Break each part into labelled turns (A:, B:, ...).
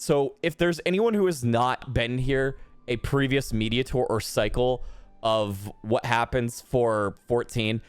A: So if there's anyone who has not been here, a previous media tour or cycle of what happens for 14,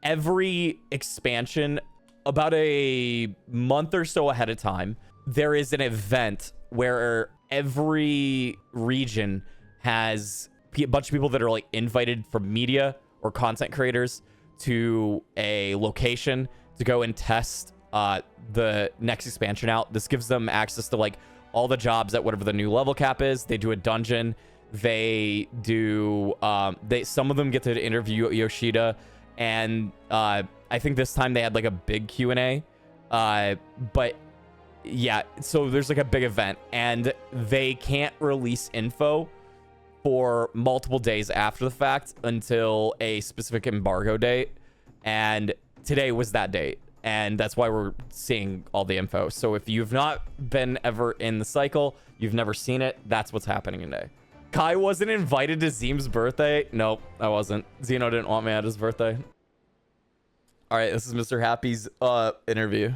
A: every expansion, about a month or so ahead of time, there is an event where every region has a bunch of people that are like invited from media or content creators to a location to go and test the next expansion out. This gives them access to like all the jobs at whatever the new level cap is. They do a dungeon. They do some of them get to interview Yoshida, and I think this time they had like a big Q&A, but yeah, so there's like a big event, and they can't release info for multiple days after the fact until a specific embargo date, and today was that date, and that's why we're seeing all the info. So if you've not been ever in the cycle, you've never seen it, that's what's happening today. Kai wasn't invited to Zeem's birthday. Nope, I wasn't. Zeno didn't want me at his birthday. All right, this is Mrhappy's interview.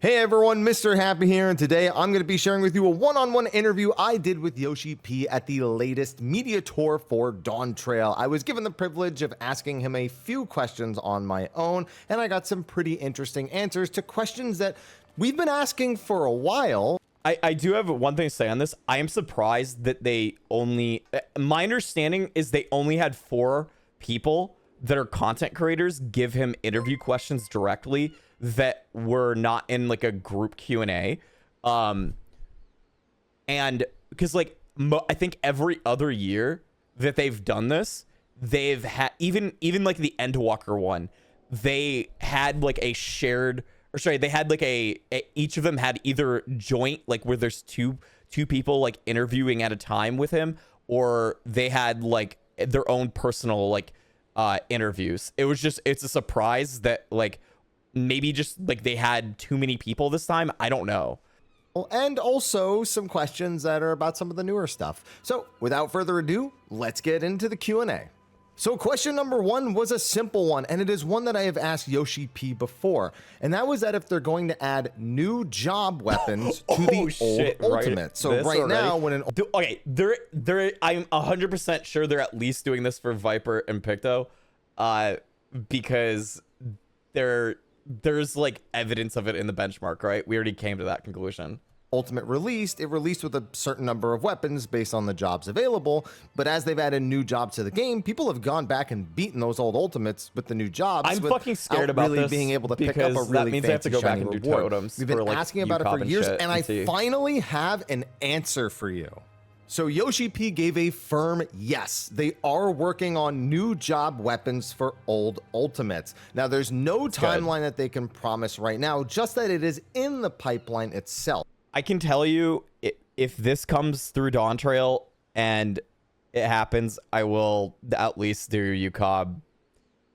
B: Hey everyone, Mrhappy here, and today I'm going to be sharing with you a one-on-one interview I did with Yoshi-P at the latest media tour for Dawntrail. I was given the privilege of asking him a few questions on my own, and I got some pretty interesting answers to questions that we've been asking for a while.
A: I do have one thing to say on this. I am surprised that they only... My understanding is they only had 4 people that are content creators give him interview questions directly that were not in like a group Q&A. And because like I think every other year that they've done this, they've had even like the Endwalker one, they had like a shared... Or sorry, they had like each of them had either joint, like where there's two people like interviewing at a time with him, or they had like their own personal like interviews. It's a surprise that like maybe just like they had too many people this time. I don't know.
B: And also some questions that are about some of the newer stuff. So without further ado, let's get into the Q&A. So question number 1 was a simple one, and it is one that I have asked Yoshi-P before, and that was that if they're going to add new job weapons to the old Ultimate. So right now, when an...
A: Okay, I'm 100% sure they're at least doing this for Viper and Picto, because there's like evidence of it in the benchmark, right? We already came to that conclusion.
B: Ultimate released, it released with a certain number of weapons based on the jobs available, but as they've added new jobs to the game, people have gone back and beaten those old Ultimates with the new jobs.
A: I'm fucking scared about
B: really
A: this
B: being able to pick up a really
A: that means
B: fancy
A: I have to go back and do
B: reward.
A: totems.
B: We've been
A: like
B: asking about it for years, and I
A: see.
B: finally have an answer for you. So Yoshi-P gave a firm yes. They are working on new job weapons for old Ultimates. Now, there's no timeline that they can promise right now, just that it is in the pipeline itself.
A: I can tell you, if this comes through Dawntrail and it happens, I will at least do UCOB,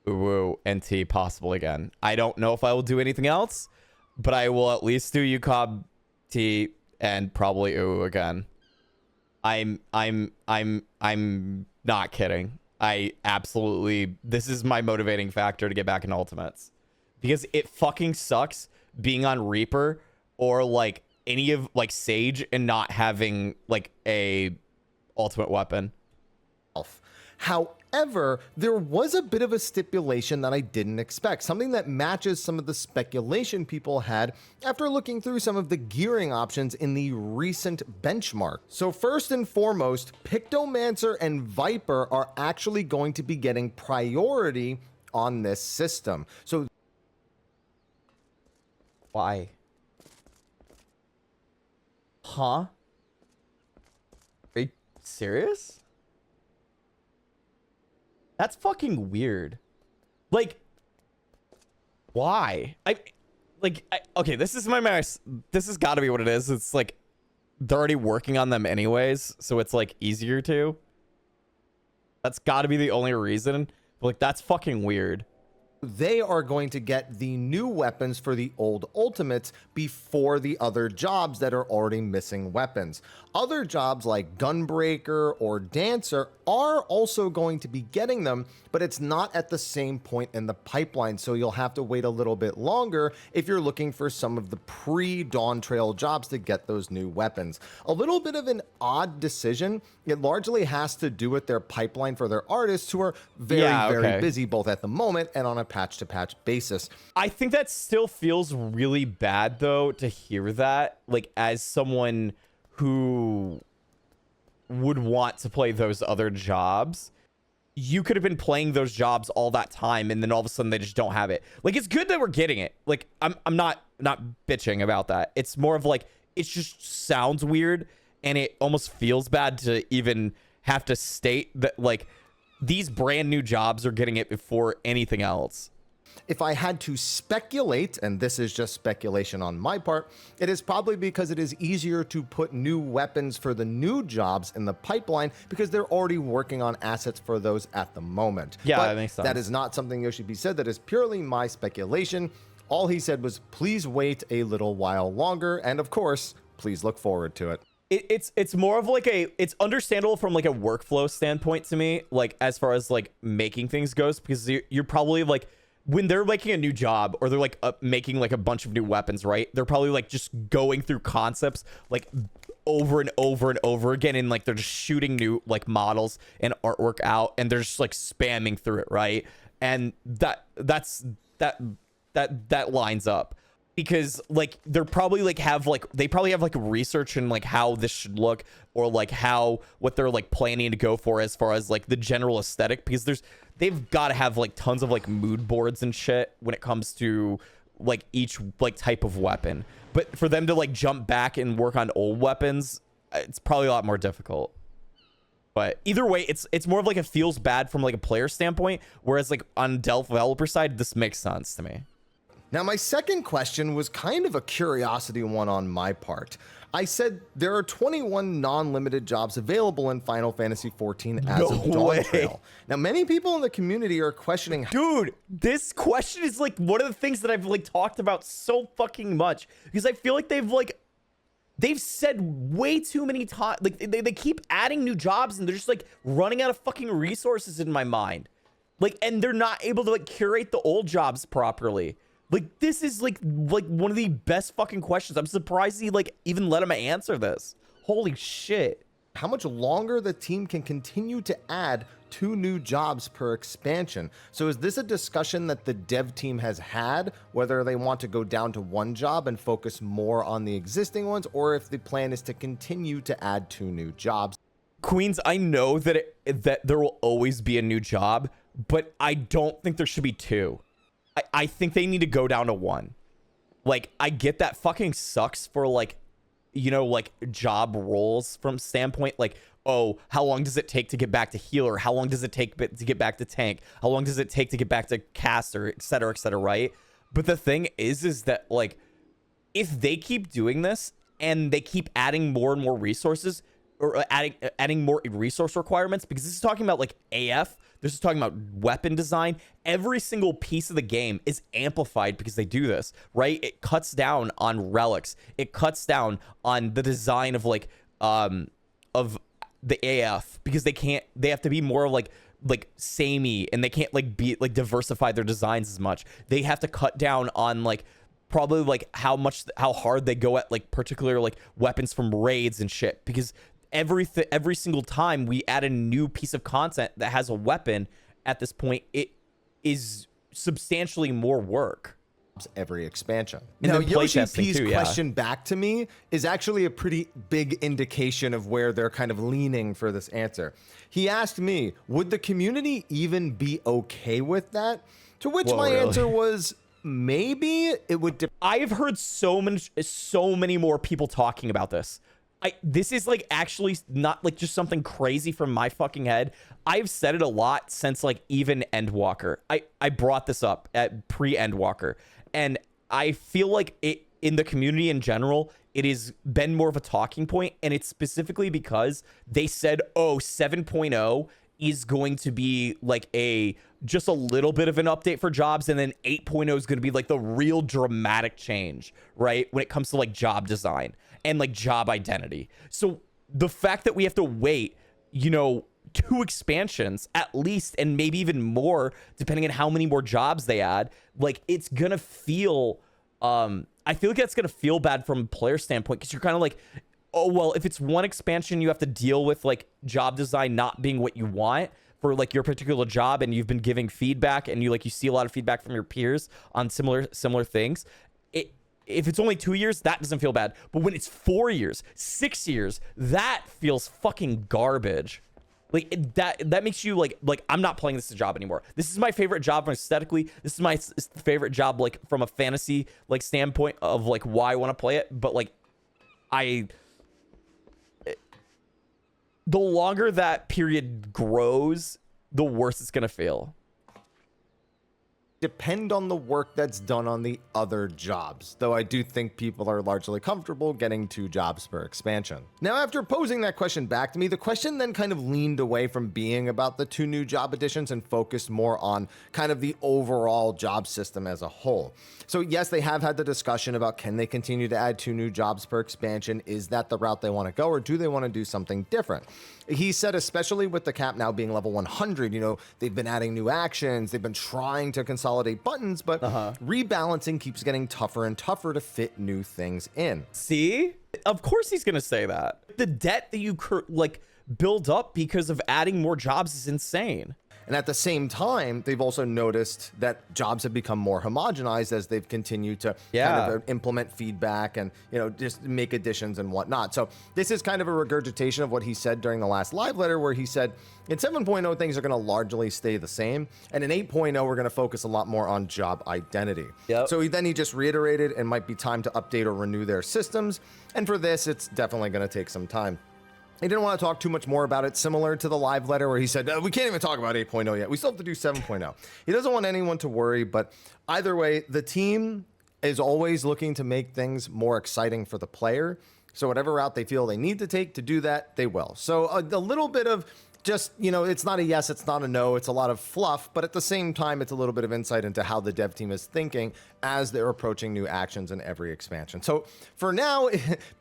A: Uwu, NT possible again. I don't know if I will do anything else, but I will at least do UCOB, T, and probably Uwu again. I'm not kidding. I absolutely, this is my motivating factor to get back in Ultimates, because it fucking sucks being on Reaper or like any of like Sage and not having like a ultimate weapon.
B: However, there was a bit of a stipulation that I didn't expect, something that matches some of the speculation people had after looking through some of the gearing options in the recent benchmark. So first and foremost, Pictomancer and Viper are actually going to be getting priority on this system. So
A: why? Huh? Are you serious? That's fucking weird. Like, why? Okay, this is this has got to be what it is. It's like they're already working on them anyways, so it's like easier to. That's got to be the only reason. But like, that's fucking weird.
B: They are going to get the new weapons for the old ultimates before the other jobs that are already missing weapons. Other jobs like Gunbreaker or Dancer are also going to be getting them, but it's not at the same point in the pipeline, so you'll have to wait a little bit longer if you're looking for some of the pre-Dawn Trail jobs to get those new weapons. A little bit of an odd decision. It largely has to do with their pipeline for their artists who are very busy both at the moment and on a patch-to-patch basis.
A: I think that still feels really bad, though, to hear that, like, as someone who would want to play those other jobs. You could have been playing those jobs all that time, and then all of a sudden they just don't have it. Like, it's good that we're getting it. Like, I'm not bitching about that. It's more of like, it just sounds weird, and it almost feels bad to even have to state that, like, these brand new jobs are getting it before anything else.
B: If I had to speculate, and this is just speculation on my part, it is probably because it is easier to put new weapons for the new jobs in the pipeline because they're already working on assets for those at the moment.
A: Yeah,
B: but
A: that makes sense.
B: That is not something Yoshi-P said. That is purely my speculation. All he said was, please wait a little while longer, and of course, please look forward to it.
A: It's more of like it's understandable from like a workflow standpoint to me, like as far as like making things goes, because you're probably like, when they're making a new job or they're like making like a bunch of new weapons, right? They're probably like just going through concepts like over and over and over again, and like they're just shooting new like models and artwork out, and they're just like spamming through it, right? And that lines up. Because like they're probably like they probably have like research in like how this should look, or like what they're like planning to go for as far as like the general aesthetic, because they've got to have like tons of like mood boards and shit when it comes to like each like type of weapon. But for them to like jump back and work on old weapons, it's probably a lot more difficult. But either way, it's more of like, it feels bad from like a player standpoint, whereas like on developer side, this makes sense to me.
B: Now, my second question was kind of a curiosity one on my part. I said there are 21 non-limited jobs available in Final Fantasy XIV as of Dawn Trail. Now, many people in the community are questioning...
A: Dude, this question is like one of the things that I've like talked about so fucking much, because I feel like they've said way too many times. Like they keep adding new jobs, and they're just like running out of fucking resources in my mind. Like, and they're not able to like curate the old jobs properly. Like, this is like one of the best fucking questions. I'm surprised he like even let him answer this. Holy shit.
B: How much longer the team can continue to add 2 new jobs per expansion. So is this a discussion that the dev team has had, whether they want to go down to 1 job and focus more on the existing ones, or if the plan is to continue to add 2 new jobs?
A: Queens, I know that that there will always be a new job, but I don't think there should be 2. I think they need to go down to 1. Like, I get that fucking sucks for like, you know, like job roles from standpoint, like, oh, how long does it take to get back to healer? How long does it take to get back to tank? How long does it take to get back to caster, et cetera, right? But the thing is that like, if they keep doing this and they keep adding more and more resources, or adding more resource requirements, because this is talking about like AF, this is talking about weapon design. Every single piece of the game is amplified because they do this, right? It cuts down on relics. It cuts down on the design of like of the AF, because they have to be more like samey, and they can't like be like diversify their designs as much. They have to cut down on like probably like how hard they go at like particular like weapons from raids and shit, because every single time we add a new piece of content that has a weapon, at this point it is substantially more work
B: every expansion.
A: And
B: now,
A: then
B: Yoshi-P's
A: too,
B: question back to me is actually a pretty big indication of where they're kind of leaning for this answer. He asked me, would the community even be okay with that? To which my answer was, maybe it would.
A: I've heard so many more people talking about this. This is like actually not like just something crazy from my fucking head. I've said it a lot since like even Endwalker. I brought this up at pre-Endwalker, and I feel like it in the community in general, it has been more of a talking point, and it's specifically because they said, oh, 7.0 is going to be like just a little bit of an update for jobs, and then 8.0 is going to be like the real dramatic change, right, when it comes to like job design and like job identity. So the fact that we have to wait, you know, 2 expansions at least, and maybe even more depending on how many more jobs they add, like it's gonna feel I feel like that's gonna feel bad from a player standpoint, because you're kind of like, oh well, if it's 1 expansion you have to deal with like job design not being what you want for like your particular job, and you've been giving feedback, and you see a lot of feedback from your peers on similar things. If it's only 2 years, that doesn't feel bad, but when it's 4 years, 6 years, that feels fucking garbage. Like that makes you like I'm not playing this job anymore. This is my favorite job aesthetically. This is my favorite job like from a fantasy like standpoint of like why I want to play it. But like the longer that period grows, the worse it's gonna feel.
B: Depend on the work that's done on the other jobs, though I do think people are largely comfortable getting 2 jobs per expansion. Now, after posing that question back to me, the question then kind of leaned away from being about the 2 new job additions and focused more on kind of the overall job system as a whole. So yes, they have had the discussion about, can they continue to add 2 new jobs per expansion? Is that the route they want to go, or do they want to do something different? He said, especially with the cap now being level 100, you know, they've been adding new actions, they've been trying to consolidate buttons, but rebalancing keeps getting tougher and tougher to fit new things in.
A: See? Of course he's going to say that. The debt that you like build up because of adding more jobs is insane.
B: And at the same time, they've also noticed that jobs have become more homogenized as they've continued to kind of implement feedback and, you know, just make additions and whatnot. So this is kind of a regurgitation of what he said during the last live letter, where he said in 7.0, things are going to largely stay the same. And in 8.0, we're going to focus a lot more on job identity. So he just reiterated it might be time to update or renew their systems. And for this, it's definitely going to take some time. He didn't want to talk too much more about it, similar to the live letter where he said, we can't even talk about 8.0 yet. We still have to do 7.0. He doesn't want anyone to worry, but either way, the team is always looking to make things more exciting for the player. So whatever route they feel they need to take to do that, they will. So a little bit of just, you know, it's not a yes, it's not a no, it's a lot of fluff, but at the same time, it's a little bit of insight into how the dev team is thinking as they're approaching new actions in every expansion. So for now,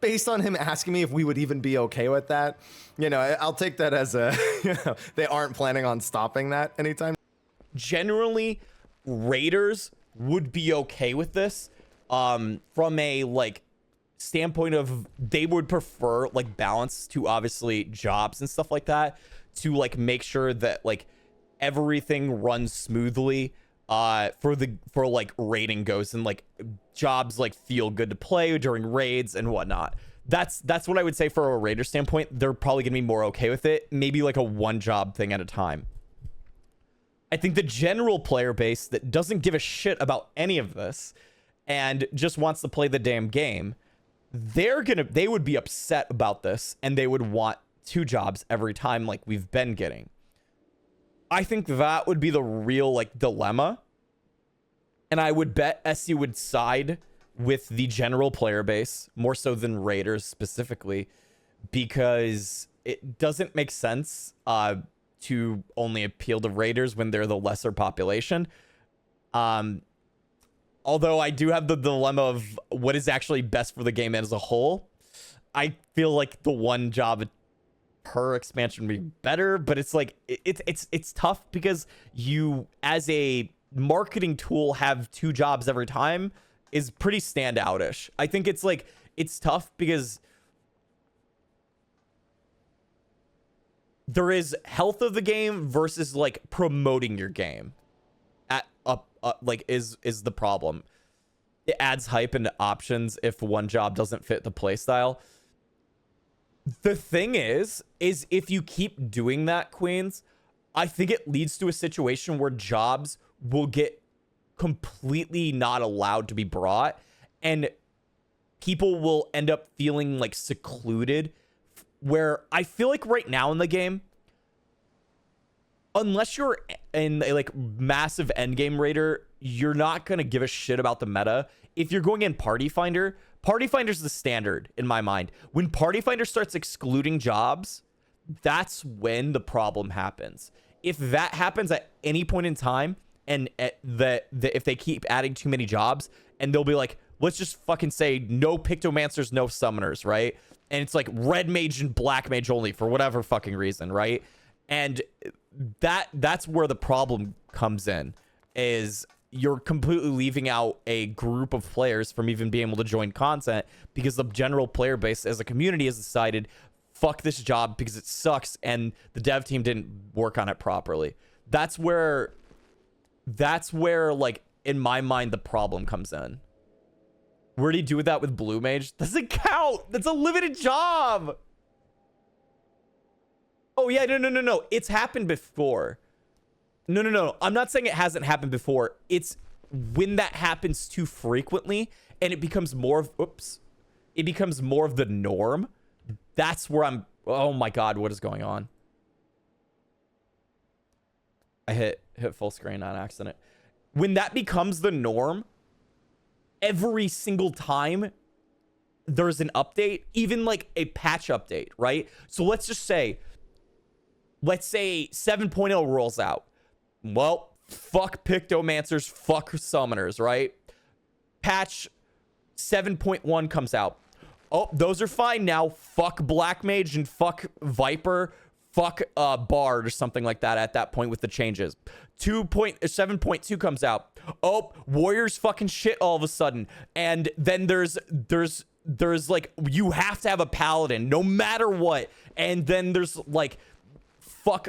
B: based on him asking me if we would even be okay with that, you know, I'll take that as a, you know, they aren't planning on stopping that anytime.
A: Generally, raiders would be okay with this from a like standpoint of they would prefer like balance to obviously jobs and stuff like that, to like make sure that like everything runs smoothly for like raiding goes, and like jobs like feel good to play during raids and whatnot. That's what I would say for a raider standpoint. They're probably gonna be more okay with it, maybe like a 1 job thing at a time. I think the general player base that doesn't give a shit about any of this and just wants to play the damn game, they would be upset about this, and they would want 2 jobs every time like we've been getting. I think that would be the real like dilemma, and I would bet SU would side with the general player base more so than raiders specifically, because it doesn't make sense to only appeal to raiders when they're the lesser population. Although I do have the dilemma of what is actually best for the game as a whole. I feel like the 1 job per expansion would be better, but it's like it's tough because you, as a marketing tool, have 2 jobs every time is pretty standoutish. I think it's like it's tough because there is health of the game versus like promoting your game at like is the problem. It adds hype into options if 1 job doesn't fit the playstyle. The thing is if you keep doing that, Queens, I think it leads to a situation where jobs will get completely not allowed to be brought, and people will end up feeling like secluded, where I feel like right now in the game, unless you're in a like massive endgame raider, you're not going to give a shit about the meta. If you're going in Party Finder's the standard in my mind. When Party Finder starts excluding jobs, that's when the problem happens. If that happens at any point in time, and if they keep adding too many jobs, and they'll be like, let's just fucking say no Pictomancers, no Summoners, right? And it's like red mage and black mage only for whatever fucking reason, right? And that's where the problem comes in, is you're completely leaving out a group of players from even being able to join content because the general player base as a community has decided, fuck this job because it sucks and the dev team didn't work on it properly. That's where like, in my mind, the problem comes in. Where do you do that with Blue Mage? Doesn't count. That's a limited job. Oh yeah, no. It's happened before. No. I'm not saying it hasn't happened before. It's when that happens too frequently and it becomes more of, it becomes more of the norm. That's where I'm, oh my God, what is going on? I hit full screen on accident. When that becomes the norm, every single time there's an update, even like a patch update, right? So let's say 7.0 rolls out. Well, fuck Pictomancers, fuck Summoners, right? Patch 7.1 comes out. Oh, those are fine now. Fuck Black Mage and fuck Viper, fuck Bard or something like that at that point with the changes. 7.2 comes out. Oh, Warriors fucking shit all of a sudden. And then there's like, you have to have a Paladin no matter what. And then there's like, fuck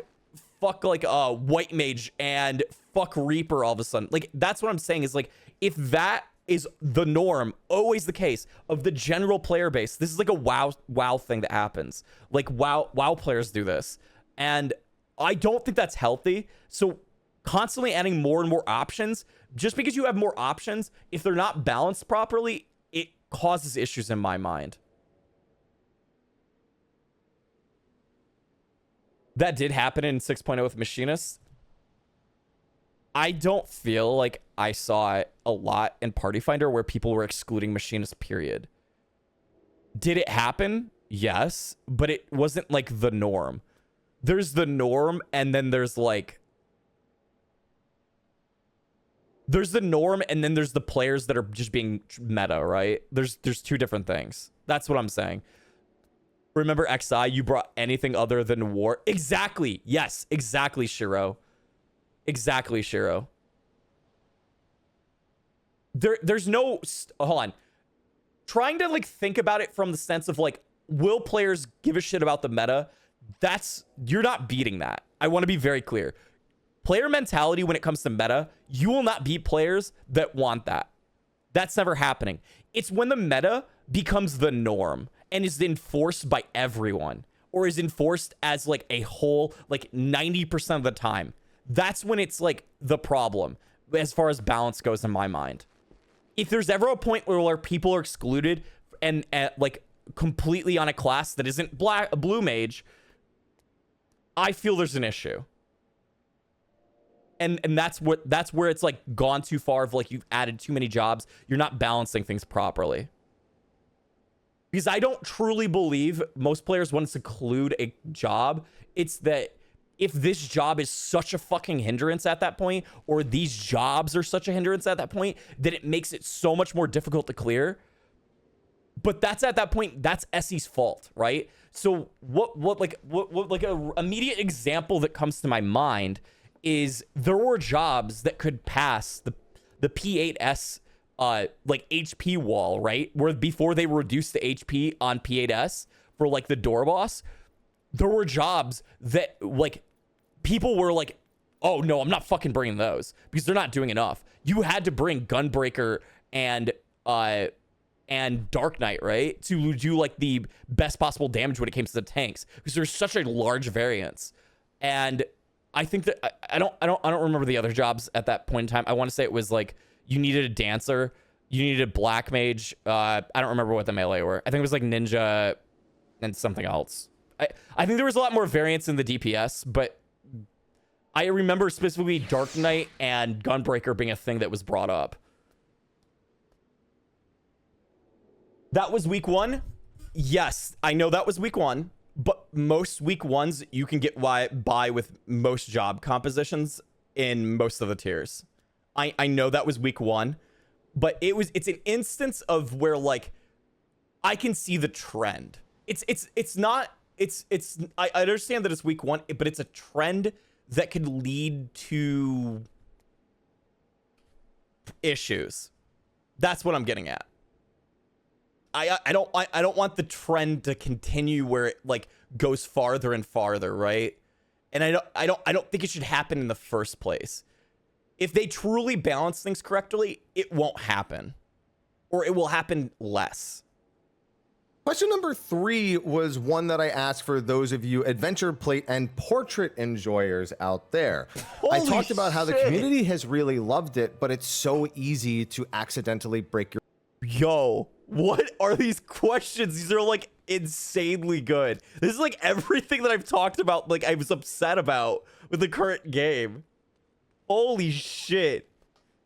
A: like White Mage and fuck Reaper all of a sudden. Like, that's what I'm saying is, like, if that is the norm, always the case of the general player base, this is like a WoW thing that happens. Like, WoW players do this. And I don't think that's healthy. So constantly adding more and more options, just because you have more options, if they're not balanced properly, it causes issues in my mind. That did happen in 6.0 with Machinists. I don't feel like I saw it a lot in Party Finder where people were excluding Machinists, period. Did it happen? Yes, but it wasn't like the norm. There's the norm, and then there's like... There's the norm, and then there's the players that are just being meta, right? There's two different things. That's what I'm saying. Remember XI, you brought anything other than war. Exactly. Yes, exactly, Shiro. Exactly, Shiro. There's no... Hold on. Trying to, like, think about it from the sense of, like, will players give a shit about the meta? You're not beating that. I want to be very clear. Player mentality when it comes to meta, you will not beat players that want that. That's never happening. It's when the meta becomes the norm and is enforced by everyone, or is enforced as like a whole, like 90% of the time. That's when it's like the problem as far as balance goes in my mind. If there's ever a point where people are excluded and like completely on a class that isn't blue mage, I feel there's an issue. And that's where it's like gone too far of like you've added too many jobs. You're not balancing things properly. Because I don't truly believe most players want to seclude a job. It's that if this job is such a fucking hindrance at that point, or these jobs are such a hindrance at that point, that it makes it so much more difficult to clear. But that's at that point, that's Essie's fault, right? So what like a immediate example that comes to my mind is there were jobs that could pass the P8S like HP wall, right? Where before they reduced the HP on P8S for like the door boss, there were jobs that like people were like, oh no, I'm not fucking bringing those because they're not doing enough. You had to bring Gunbreaker and Dark Knight, right? To do like the best possible damage when it came to the tanks because there's such a large variance. And I think that I don't remember the other jobs at that point in time. I want to say it was like you needed a dancer, you needed a black mage. I don't remember what the melee were. I think it was like ninja and something else. I think there was a lot more variance in the DPS, but I remember specifically Dark Knight and Gunbreaker being a thing that was brought up. That was week 1. Yes, I know that was week 1, but most week ones you can get by with most job compositions in most of the tiers. I know that was week 1, but it's an instance of where like I can see the trend. I understand that it's week 1, but it's a trend that could lead to issues. That's what I'm getting at. I don't want the trend to continue where it like goes farther and farther, right? And I don't think it should happen in the first place. If they truly balance things correctly, it won't happen, or it will happen less.
B: Question number 3 was one that I asked for those of you adventure plate and portrait enjoyers out there. I talked about how the community has really loved it, but it's so easy to accidentally break your...
A: Yo, what are these questions? These are like insanely good. This is like everything that I've talked about, like I was upset about with the current game. Holy shit.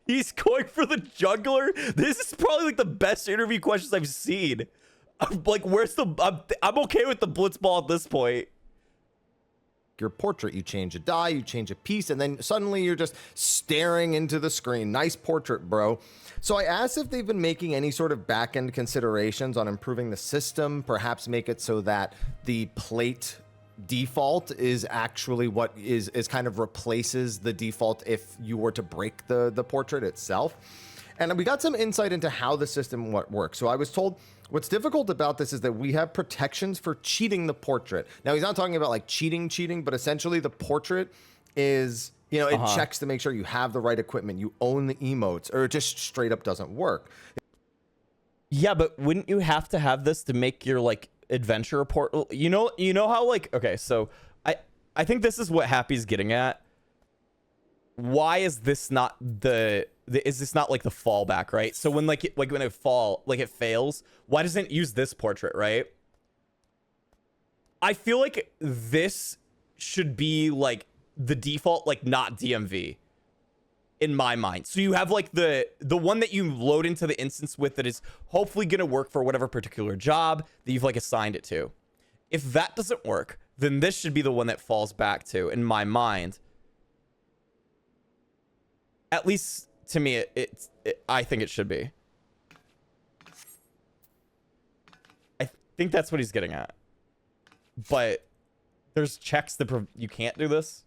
A: He's going for the juggler. This is probably like the best interview questions I've seen. I'm like, where's the... I'm okay with the blitzball at this point.
B: Your portrait, you change a die, you change a piece, and then suddenly you're just staring into the screen. Nice portrait, bro. So I asked if they've been making any sort of back-end considerations on improving the system, perhaps make it so that the plate default is actually what is kind of replaces the default if you were to break the portrait itself. And we got some insight into how the system works. So I was told what's difficult about this is that we have protections for cheating the portrait. Now, he's not talking about like cheating, but essentially the portrait is, you know, it checks to make sure you have the right equipment, you own the emotes, or it just straight up doesn't work.
A: Yeah, but wouldn't you have to have this to make your like adventure report? You know how like, okay, so I think this is what Happy's getting at. Why is this not is this not like the fallback, right? So when when it fails, why doesn't it use this portrait, right? I feel like this should be like the default, like not DMV in my mind. So you have like the one that you load into the instance with that is hopefully going to work for whatever particular job that you've like assigned it to. If that doesn't work, then this should be the one that falls back to, in my mind. At least to me, I think it should be. I think that's what he's getting at. But there's checks that you can't do this.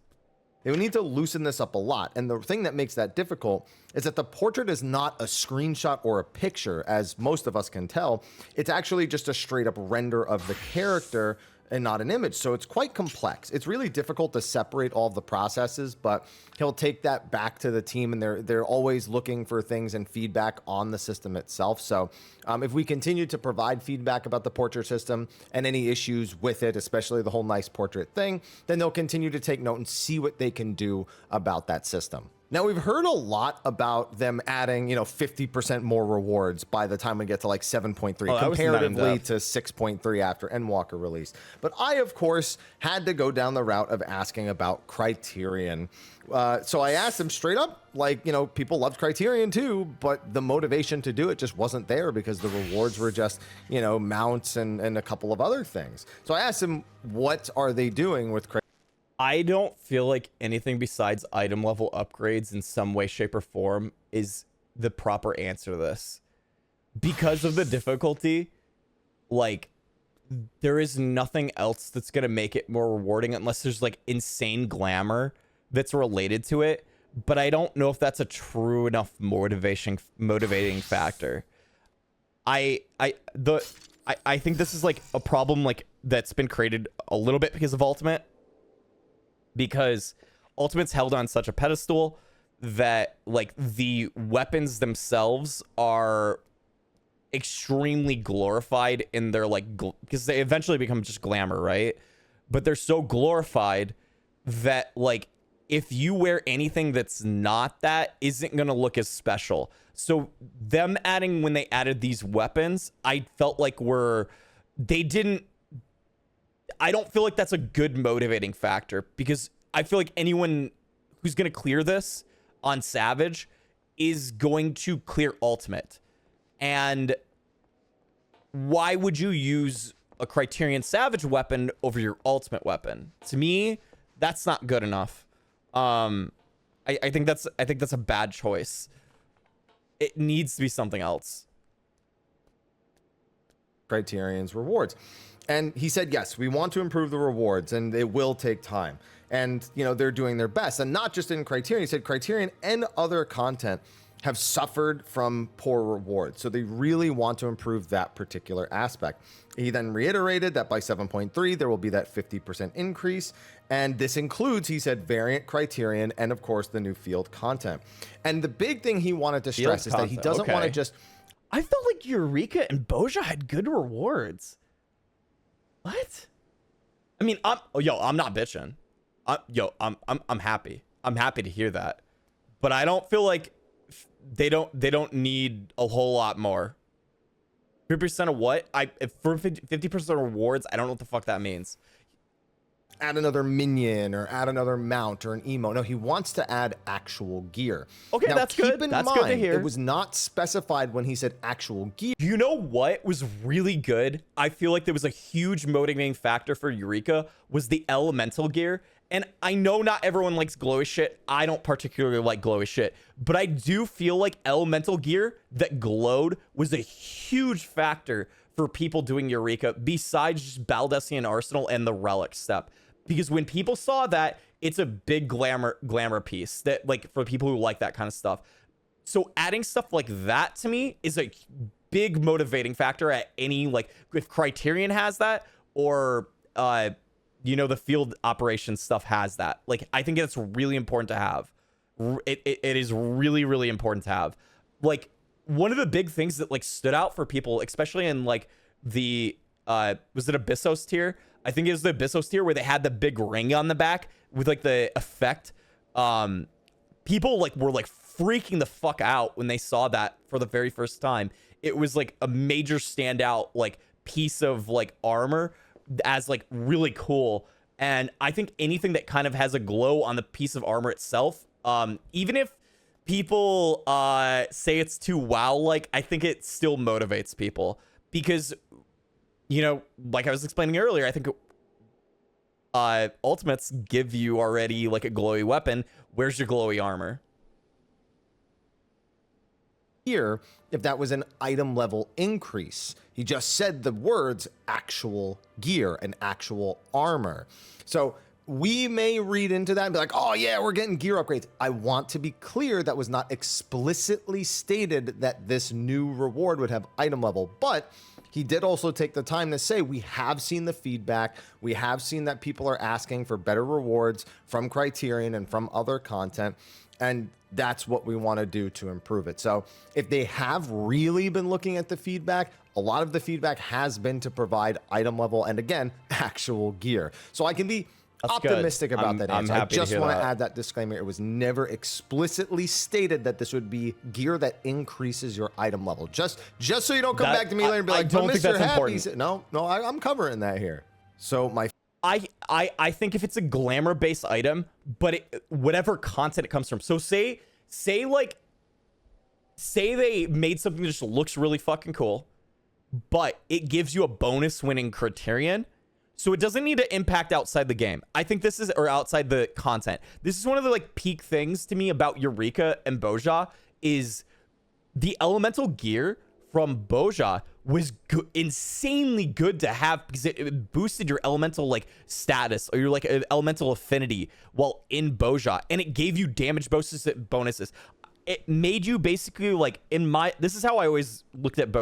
B: They would need to loosen this up a lot. And the thing that makes that difficult is that the portrait is not a screenshot or a picture, as most of us can tell. It's actually just a straight up render of the character and not an image. So it's quite complex. It's really difficult to separate all of the processes, but he'll take that back to the team, and they're always looking for things and feedback on the system itself. So if we continue to provide feedback about the portrait system and any issues with it, especially the whole nice portrait thing, then they'll continue to take note and see what they can do about that system. Now, we've heard a lot about them adding, 50% more rewards by the time we get to like 7.3, comparatively to 6.3 after Endwalker release. But I, of course, had to go down the route of asking about Criterion. So I asked them straight up, people loved Criterion too, but the motivation to do it just wasn't there because the rewards were just, mounts and a couple of other things. So I asked them, what are they doing with Criterion?
A: I don't feel like anything besides item level upgrades in some way, shape, or form is the proper answer to this. Because of the difficulty, there is nothing else that's going to make it more rewarding unless there's insane glamour that's related to it. But I don't know if that's a true enough motivating factor. I think this is a problem that's been created a little bit because of Ultimate. Because Ultimate's held on such a pedestal that the weapons themselves are extremely glorified in their because they eventually become just glamour, right? But they're so glorified that if you wear anything that's not that, isn't gonna look as special. So them adding, when they added these weapons, I felt I don't feel like that's a good motivating factor, because I feel like anyone who's going to clear this on Savage is going to clear Ultimate. And why would you use a Criterion Savage weapon over your ultimate weapon. To me, that's not good enough. I think that's a bad choice. It needs to be something else.
B: Criterion's rewards. And he said, yes, we want to improve the rewards, and it will take time. And, you know, they're doing their best. And not just in Criterion. He said Criterion and other content have suffered from poor rewards. So they really want to improve that particular aspect. He then reiterated that by 7.3, there will be that 50% increase. And this includes, he said, variant Criterion and, of course, the new field content. And the big thing he wanted to stress is that he doesn't want to just...
A: I felt like Eureka and Bozja had good rewards. What? I mean, I'm not bitching. I'm happy. I'm happy to hear that. But I don't feel like they don't need a whole lot more. 50% of what? For 50% rewards, I don't know what the fuck that means.
B: Add another minion or add another mount or an emo. No, he wants to add actual gear.
A: Okay,
B: now,
A: that's good. That's good to hear.
B: It was not specified when he said actual gear.
A: You know what was really good? I feel like there was a huge motivating factor for Eureka was the elemental gear. And I know not everyone likes glowy shit. I don't particularly like glowy shit. But I do feel like elemental gear that glowed was a huge factor for people doing Eureka besides just Baldessian Arsenal and the relic step. Because when people saw that, it's a big glamour piece that, like, for people who like that kind of stuff. So adding stuff like that to me is a big motivating factor at any, like, if Criterion has that or you know, the field operations stuff has that. Like, I think it's really important to have. It is really, really important to have. Like, one of the big things that, like, stood out for people, especially in, like, the was it Abyssos tier? I think it was the Abyssos tier where they had the big ring on the back with, like, the effect. People, like, were, like, freaking the fuck out when they saw that for the very first time. It was, like, a major standout, like, piece of, like, armor as, like, really cool. And I think anything that kind of has a glow on the piece of armor itself, even if people say it's too WoW like, I think it still motivates people because, you know, like I was explaining earlier, I think ultimates give you already, like, a glowy weapon. Where's your glowy armor?
B: Here, if that was an item level increase. He just said the words actual gear and actual armor. So we may read into that and be like, oh yeah, we're getting gear upgrades. I want to be clear that was not explicitly stated that this new reward would have item level, but he did also take the time to say we have seen the feedback. We have seen that people are asking for better rewards from Criterion and from other content. And that's what we want to do to improve it. So if they have really been looking at the feedback, a lot of the feedback has been to provide item level and, again, actual gear. So I can be optimistic about that answer. I just want to add that disclaimer. It was never explicitly stated that this would be gear that increases your item level. Just so you don't come back to me later and be like,
A: I don't think that's important.
B: No, I'm covering that here. So
A: I think if it's a glamour based item, but whatever content it comes from. So say they made something that just looks really fucking cool, but it gives you a bonus winning Criterion. So it doesn't need to impact outside the game. I think this is, or outside the content. This is one of the, like, peak things to me about Eureka and Bozja is the elemental gear from Bozja was insanely good to have because it boosted your elemental, like, status or your, like, elemental affinity while in Bozja, and it gave you damage bonuses. It made you basically, like, this is how I always looked at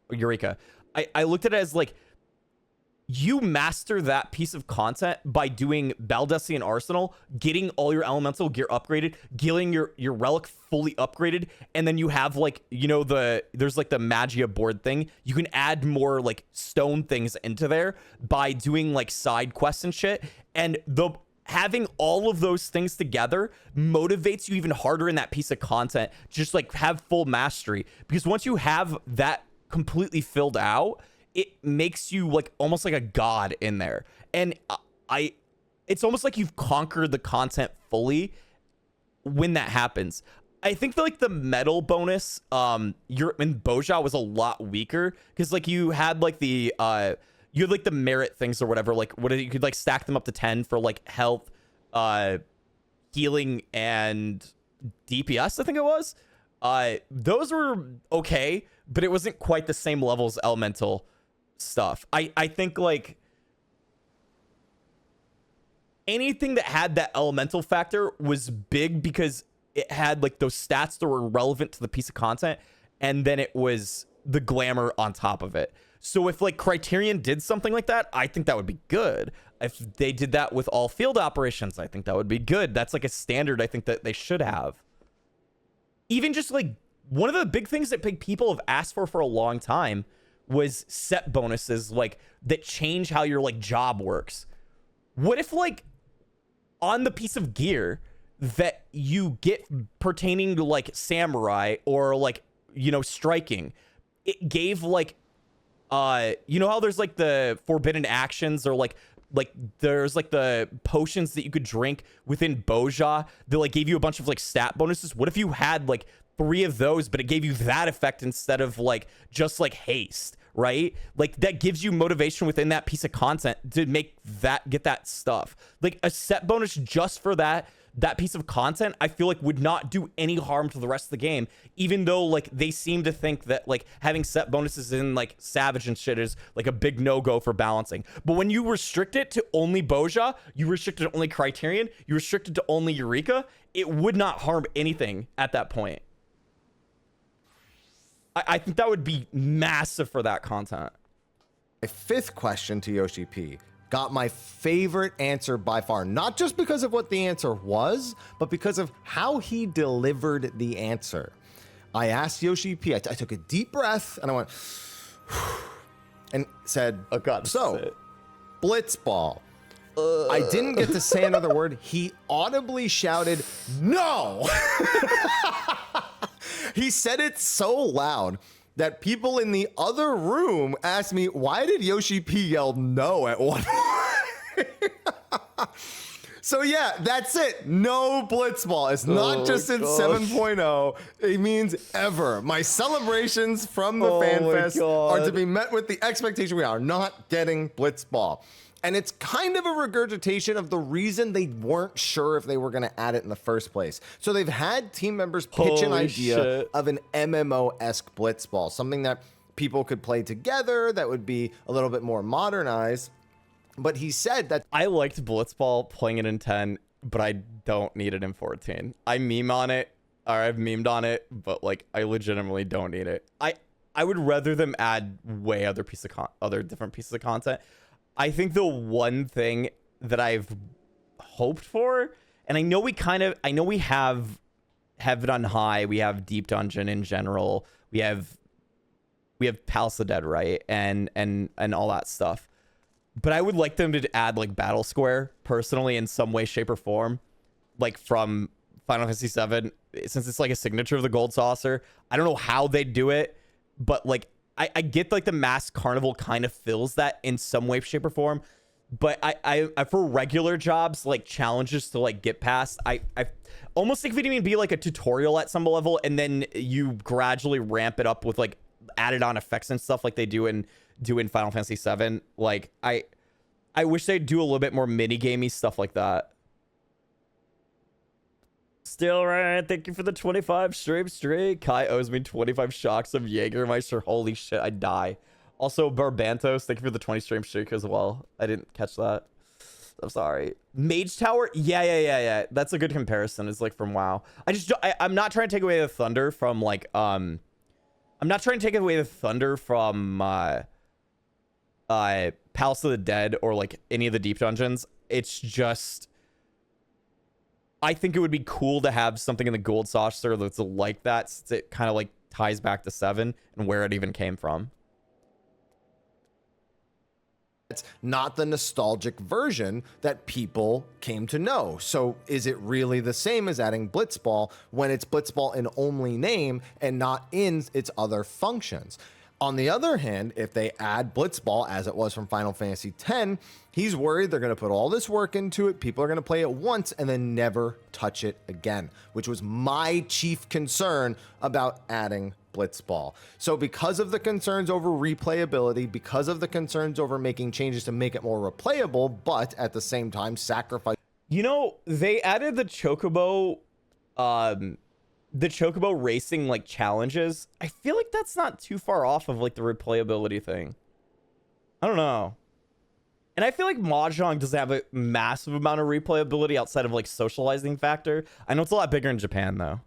A: Eureka. I looked at it as, like, you master that piece of content by doing Baldessian Arsenal, getting all your elemental gear upgraded, getting your relic fully upgraded, and then you have, like, you know, there's like the Magia board thing. You can add more, like, stone things into there by doing, like, side quests and shit. And having all of those things together motivates you even harder in that piece of content. Just, like, have full mastery, because once you have that completely filled out, it makes you, like, almost like a god in there. And it's almost like you've conquered the content fully when that happens. I think like the metal bonus, you're in Boja was a lot weaker because like you had like the you had like the merit things or whatever, like what you could like stack them up to 10 for like health, healing, and DPS. I think it was. Those were okay, but it wasn't quite the same level as elemental stuff. I think like anything that had that elemental factor was big because it had like those stats that were relevant to the piece of content, and then it was the glamour on top of it. So if like Criterion did something like that, I think that would be good. If they did that with all field operations, I think that would be good. That's like a standard I think that they should have. Even just like one of the big things that big people have asked for a long time was set bonuses like that change how your like job works. What if like on the piece of gear that you get pertaining to like samurai or like, you know, striking, it gave like you know how there's like the forbidden actions or like there's like the potions that you could drink within Boja that like gave you a bunch of like stat bonuses? What if you had like 3 of those, but it gave you that effect instead of like just like haste, right? Like that gives you motivation within that piece of content to make that, get that stuff. Like a set bonus just for that piece of content, I feel like would not do any harm to the rest of the game, even though like they seem to think that like having set bonuses in like Savage and shit is like a big no-go for balancing. But when you restrict it to only Boja, you restrict it to only Criterion, you restrict it to only Eureka, it would not harm anything at that point. I think that would be massive for that content.
B: My 5th question to Yoshi-P got my favorite answer by far, not just because of what the answer was, but because of how he delivered the answer. I asked Yoshi-P, I took a deep breath and I went, and said,
A: oh God,
B: so, Blitzball. I didn't get to say another word. He audibly shouted, no! He said it so loud that people in the other room asked me, why did Yoshi-P yell no at one point? So yeah, that's it. No Blitzball. It's not just in 7.0. It means ever. My celebrations from the FanFest are to be met with the expectation we are not getting Blitzball. And it's kind of a regurgitation of the reason they weren't sure if they were going to add it in the first place. So they've had team members pitch an idea of an MMO-esque Blitzball, something that people could play together that would be a little bit more modernized. But he said that
A: I liked Blitzball playing it in 10, but I don't need it in 14. I meme on it, or I've memed on it, but like I legitimately don't need it. I would rather them add way other different pieces of content. I think the one thing that I've hoped for, and I know we have Heaven on High, we have Deep Dungeon in general, we have Palace of the Dead, right, and all that stuff. But I would like them to add like Battle Square personally in some way, shape, or form, like from Final Fantasy VII, since it's like a signature of the Gold Saucer. I don't know how they do it, but like I get like the mass carnival kind of fills that in some way, shape, or form. But I for regular jobs, like challenges to like get past, I almost think if it even be like a tutorial at some level, and then you gradually ramp it up with like added on effects and stuff like they do in Final Fantasy VII. Like I wish they'd do a little bit more mini gamey stuff like that. Still right. Thank you for the 25 straight. Kai owes me 25 shocks of Jägermeister. Holy shit, I die. Also, Barbantos, thank you for the 20 streak as well. I didn't catch that. I'm sorry. Mage Tower? Yeah. That's a good comparison. It's like from WoW. I'm not trying to take away the thunder from like I'm not trying to take away the thunder from Palace of the Dead or like any of the deep dungeons. It's just I think it would be cool to have something in the Gold Saucer that's like that, since it kind of like ties back to 7 and where it even came from.
B: It's not the nostalgic version that people came to know. So is it really the same as adding Blitzball when it's Blitzball in only name and not in its other functions? On the other hand, if they add Blitzball, as it was from Final Fantasy X, he's worried they're going to put all this work into it, people are going to play it once and then never touch it again, which was my chief concern about adding Blitzball. So because of the concerns over replayability, because of the concerns over making changes to make it more replayable, but at the same time sacrifice...
A: You know, they added the Chocobo racing like challenges. I feel like that's not too far off of like the replayability thing. I don't know. And I feel like Mahjong doesn't have a massive amount of replayability outside of like socializing factor. I know it's a lot bigger in Japan though.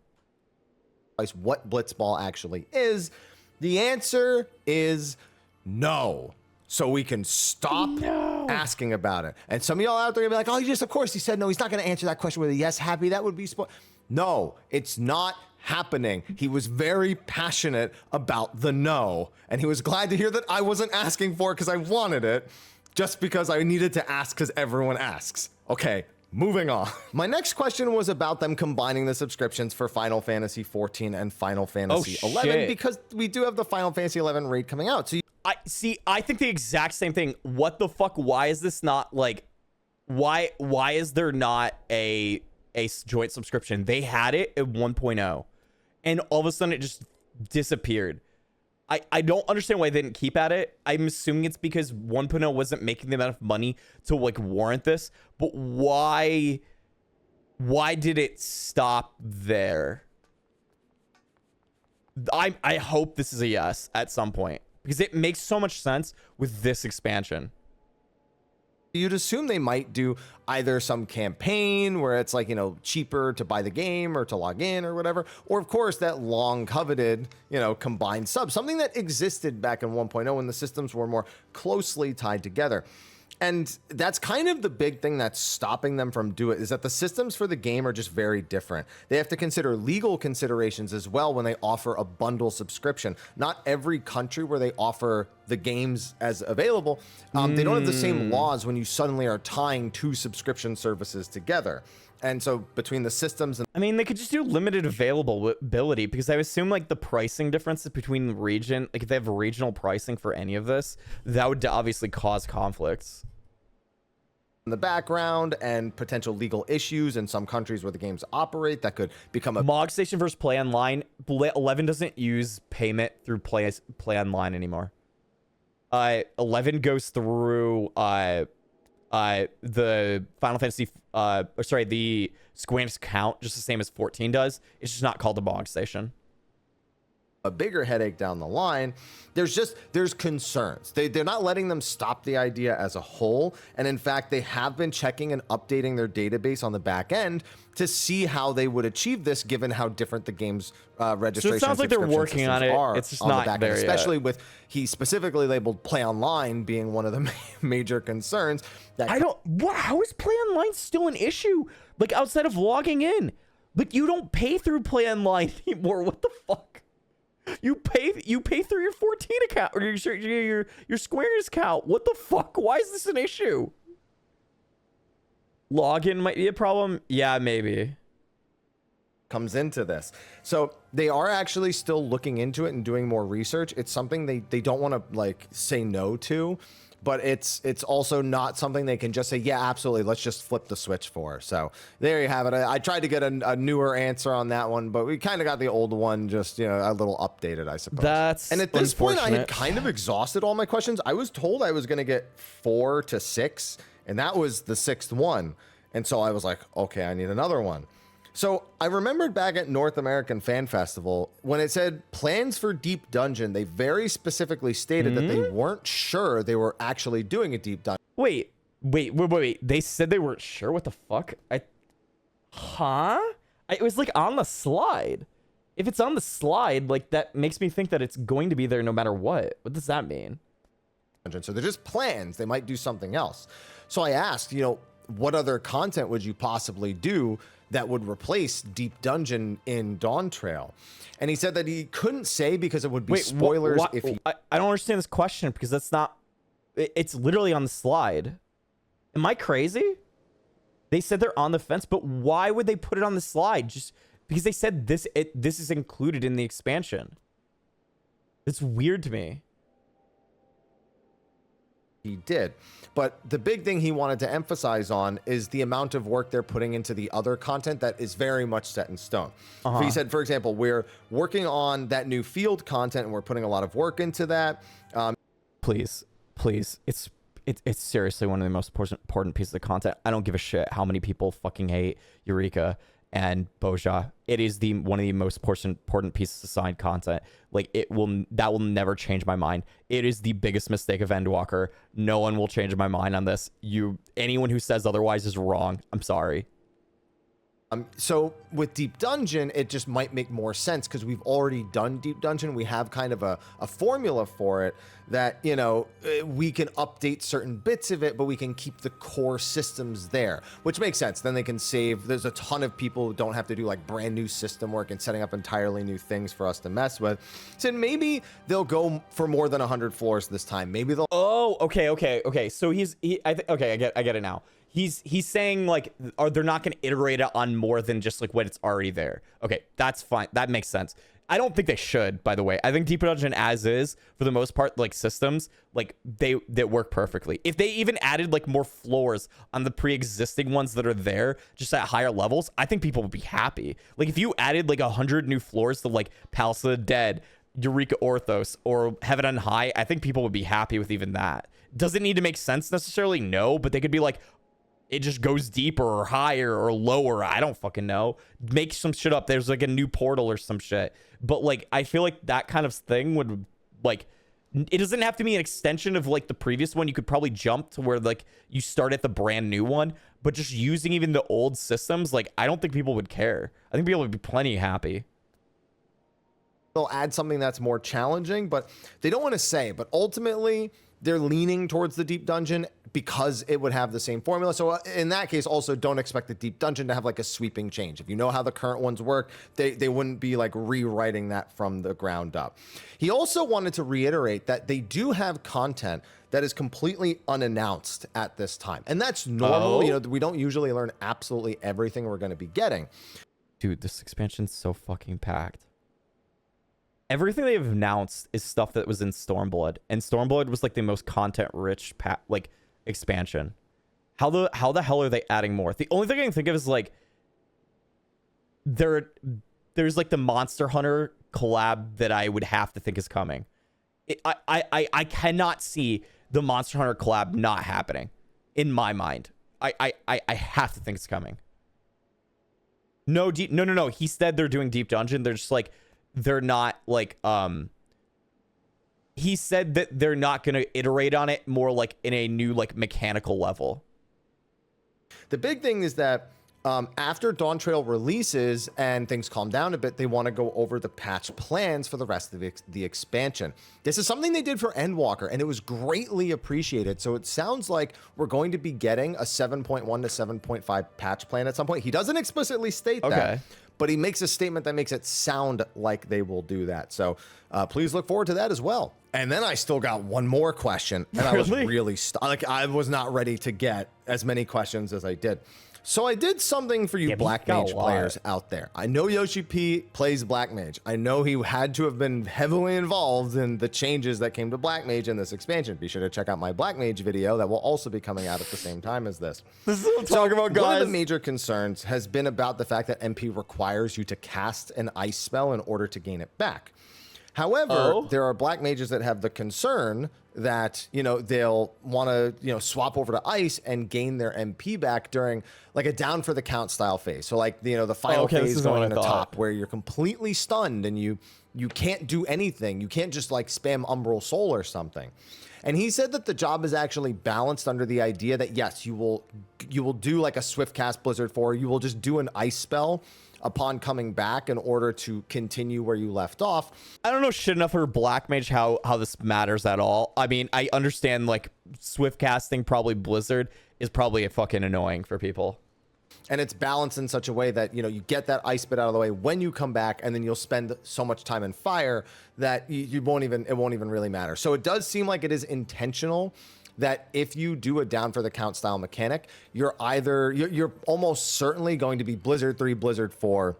B: What Blitzball actually is. The answer is no. So we can stop asking about it. And some of y'all out there are gonna be like, oh, yes, of course he said no. He's not gonna answer that question with a yes, Happy. That would be no, it's not happening. He was very passionate about the no. And he was glad to hear that I wasn't asking for it because I wanted it, just because I needed to ask because everyone asks. Okay, moving on. My next question was about them combining the subscriptions for Final Fantasy XIV and Final Fantasy XI, because we do have the Final Fantasy XI raid coming out. So
A: I think the exact same thing. What the fuck? Why is this not like, why is there not a joint subscription? They had it at 1.0 and all of a sudden it just disappeared. I don't understand why they didn't keep at it. I'm assuming it's because 1.0 wasn't making them enough money to like warrant this, but why did it stop there? I hope this is a yes at some point, because it makes so much sense with this expansion.
B: You'd assume they might do either some campaign where it's like, you know, cheaper to buy the game or to log in or whatever, or of course that long coveted, you know, combined sub, something that existed back in 1.0 when the systems were more closely tied together. And that's kind of the big thing that's stopping them from doing it, is that the systems for the game are just very different. They have to consider legal considerations as well when they offer a bundle subscription. Not every country where they offer the games as available, they don't have the same laws when you suddenly are tying two subscription services together. And so between the systems and...
A: I mean, they could just do limited availability, because I assume like the pricing differences between the region, like if they have regional pricing for any of this, that would obviously cause conflicts
B: in the background and potential legal issues in some countries where the games operate that could become a...
A: MOG Station versus Play Online. 11 doesn't use payment through Play Online anymore. 11 goes through the Final Fantasy, the Square Enix account, just the same as 14 does. It's just not called a MOG Station.
B: A bigger headache down the line. There's concerns. They're not letting them stop the idea as a whole. And in fact, they have been checking and updating their database on the back end to see how they would achieve this, given how different the game's registration.
A: So it sounds like they're working on it. It's just not there yet.
B: Especially with, he specifically labeled Play Online being one of the major concerns. That
A: how is Play Online still an issue? Like outside of logging in, like you don't pay through Play Online anymore. What the fuck? You pay through your 14 account or your Square Enix account. What the fuck? Why is this an issue? Login might be a problem. Yeah, maybe.
B: Comes into this. So they are actually still looking into it and doing more research. It's something they don't want to like say no to, but it's also not something they can just say, yeah, absolutely, let's just flip the switch for. So there you have it. I tried to get a newer answer on that one, but we kind of got the old one just, you know, a little updated, I suppose. And at this point, I had kind of exhausted all my questions. I was told I was going to get 4 to 6, and that was the 6th one. And so I was like, okay, I need another one. So I remembered back at North American Fan Festival, when it said plans for Deep Dungeon, they very specifically stated that they weren't sure they were actually doing a Deep Dungeon.
A: Wait. They said they weren't sure? What the fuck? It was like on the slide. If it's on the slide, like that makes me think that it's going to be there no matter what. What does that mean?
B: So they're just plans. They might do something else. So I asked, you know, what other content would you possibly do that would replace Deep Dungeon in Dawn Trail? And he said that he couldn't say because it would be spoilers.
A: I don't understand this question, because that's not... It's literally on the slide. Am I crazy? They said they're on the fence, but why would they put it on the slide? Just because they said this is included in the expansion. It's weird to me.
B: he did. But the big thing he wanted to emphasize on is the amount of work they're putting into the other content that is very much set in stone. So he said, for example, we're working on that new field content and we're putting a lot of work into that.
A: Please, it's seriously one of the most important pieces of content. I don't give a shit how many people fucking hate Eureka and Boja. It is one of the most important pieces of side content. Like, that will never change my mind. It is the biggest mistake of Endwalker. No one will change my mind on this. Anyone who says otherwise is wrong. I'm sorry.
B: So with Deep Dungeon, it just might make more sense because we've already done Deep Dungeon. We have kind of a formula for it that, you know, we can update certain bits of it, but we can keep the core systems there, which makes sense. Then they can save. There's a ton of people who don't have to do like brand new system work and setting up entirely new things for us to mess with. So maybe they'll go for more than 100 floors this time. Maybe they'll.
A: Oh, okay. So I get it now. He's saying like, they're not going to iterate it on more than just like when it's already there. Okay, that's fine. That makes sense. I don't think they should, by the way. I think Deep Dungeon as is, for the most part, like systems, like they work perfectly. If they even added like more floors on the pre-existing ones that are there, just at higher levels, I think people would be happy. Like if you added like 100 new floors to like Palace of the Dead, Eureka Orthos, or Heaven on High, I think people would be happy with even that. Does it need to make sense necessarily? No, but they could be like, it just goes deeper or higher or lower. I don't fucking know. Make some shit up. There's like a new portal or some shit. But like, I feel like that kind of thing would like, it doesn't have to be an extension of like the previous one. You could probably jump to where like you start at the brand new one, but just using even the old systems, like I don't think people would care. I think people would be plenty happy.
B: They'll add something that's more challenging, but they don't want to say, but ultimately they're leaning towards the Deep Dungeon because it would have the same formula. So in that case, also don't expect the Deep Dungeon to have like a sweeping change. If you know how the current ones work, they wouldn't be like rewriting that from the ground up. He also wanted to reiterate that they do have content that is completely unannounced at this time. And that's normal. You know, we don't usually learn absolutely everything we're going to be getting.
A: Dude, this expansion's so fucking packed. Everything they've announced is stuff that was in Stormblood, and Stormblood was like the most content-rich like expansion. How the hell are they adding more? The only thing I can think of is like there's like the Monster Hunter collab that I would have to think is coming. I cannot see the Monster Hunter collab not happening in my mind. I have to think it's coming. No. He said they're doing Deep Dungeon. They're just like, they're not like, he said that they're not going to iterate on it more like in a new like mechanical level.
B: The big thing is that after Dawn Trail releases and things calm down a bit, they want to go over the patch plans for the rest of the expansion. This is something they did for Endwalker, and it was greatly appreciated. So it sounds like we're going to be getting a 7.1 to 7.5 patch plan at some point. He doesn't explicitly state that, but he makes a statement that makes it sound like they will do that. So please look forward to that as well. And then I still got one more question, and I was really I was not ready to get as many questions as I did. So I did something for you Black Mage players out there. I know Yoshi-P plays Black Mage. I know he had to have been heavily involved in the changes that came to Black Mage in this expansion. Be sure to check out my Black Mage video that will also be coming out at the same time as this.
A: This is what I'm talking about, guys.
B: One of the major concerns has been about the fact that MP requires you to cast an ice spell in order to gain it back. However, there are Black Mages that have the concern that, you know, they'll want to, you know, swap over to ice and gain their MP back during like a down for the count style phase. So like, you know, the final phase going in the top where you're completely stunned and you can't do anything. You can't just like spam Umbral Soul or something. And he said that the job is actually balanced under the idea that, yes, you will do like a Swift Cast Blizzard 4. You will just do an ice spell upon coming back in order to continue where you left off.
A: I don't know shit enough for Black Mage how this matters at all. I mean, I understand like Swift casting probably Blizzard is probably fucking annoying for people.
B: And it's balanced in such a way that, you know, you get that ice bit out of the way when you come back, and then you'll spend so much time in fire that it won't even really matter. So it does seem like it is intentional that if you do a down for the count style mechanic, you're almost certainly going to be Blizzard 3, Blizzard 4,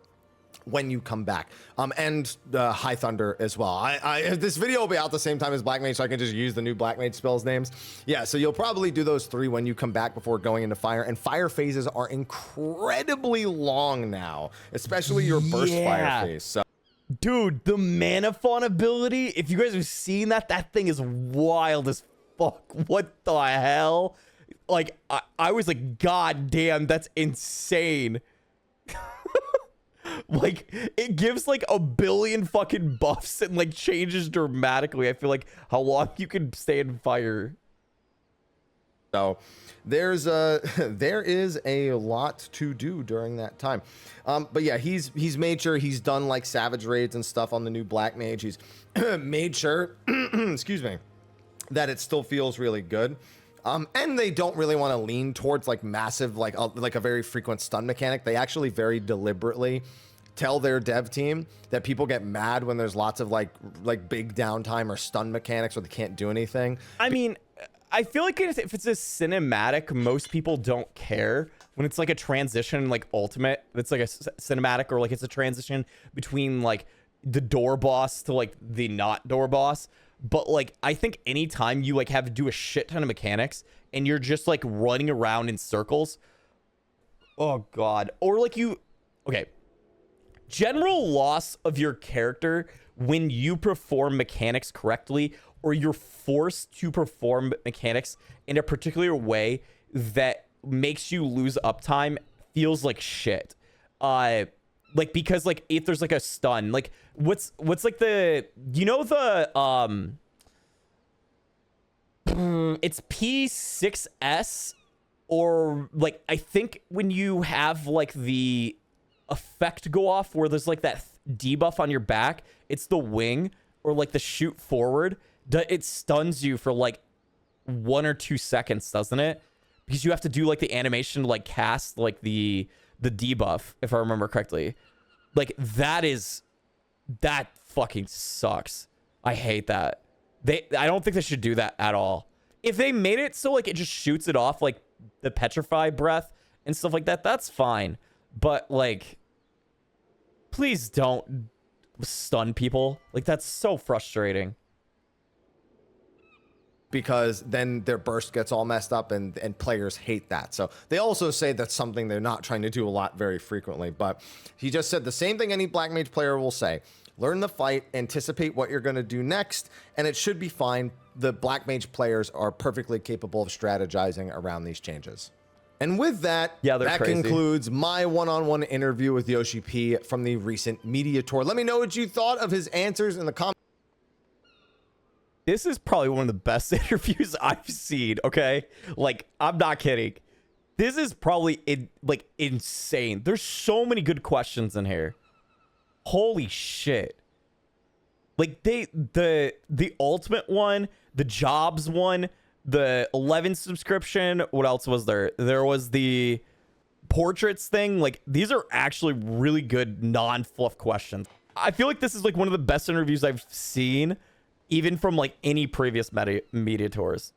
B: when you come back. And High Thunder as well. This video will be out the same time as Black Mage, so I can just use the new Black Mage spells names. Yeah, so you'll probably do those 3 when you come back before going into fire. And fire phases are incredibly long now, especially your burst fire phase. So,
A: dude, the mana fawn ability, if you guys have seen that, that thing is wild as fuck. What the hell? Like, I was like, god damn, that's insane. Like, it gives like a billion fucking buffs and like changes dramatically. I feel like how long you can stay in fire.
B: So there is a lot to do during that time. But yeah, he's made sure he's done like savage raids and stuff on the new Black Mage. He's made sure, excuse me, that it still feels really good. And they don't really want to lean towards like massive, like a very frequent stun mechanic. They actually very deliberately tell their dev team that people get mad when there's lots of like big downtime or stun mechanics where they can't do anything.
A: I mean, I feel like if it's a cinematic, most people don't care. When it's like a transition, like Ultimate, it's like a cinematic, or like it's a transition between like the door boss to like the not door boss. But like, I think anytime you like have to do a shit ton of mechanics and you're just like running around in circles, oh god, or like okay, general loss of your character when you perform mechanics correctly, or you're forced to perform mechanics in a particular way that makes you lose uptime, feels like shit. Like, because like if there's like a stun, like what's like the, you know, the it's P6S, or like I think when you have like the effect go off where there's like that debuff on your back, it's the wing, or like the shoot forward, it stuns you for like 1 or 2 seconds, doesn't it? Because you have to do like the animation to like cast like the debuff, if I remember correctly. Like that fucking sucks. I hate that. I don't think they should do that at all. If they made it so like it just shoots it off, like the petrify breath and stuff like that, that's fine. But like, please don't stun people. Like, that's so frustrating.
B: Because then their burst gets all messed up, and players hate that. So they also say that's something they're not trying to do a lot very frequently. But he just said the same thing any Black Mage player will say. Learn the fight, anticipate what you're going to do next, and it should be fine. The Black Mage players are perfectly capable of strategizing around these changes. And with that, that concludes my one-on-one interview with Yoshi-P from the recent media tour. Let me know what you thought of his answers in the comments.
A: This is probably one of the best interviews I've seen, okay? Like, I'm not kidding. This is probably insane. There's so many good questions in here. Holy shit. Like, the ultimate one, the jobs one, the 11 subscription, what else was there? There was the portraits thing. Like, these are actually really good non-fluff questions. I feel like this is like one of the best interviews I've seen, even from like any previous media tours.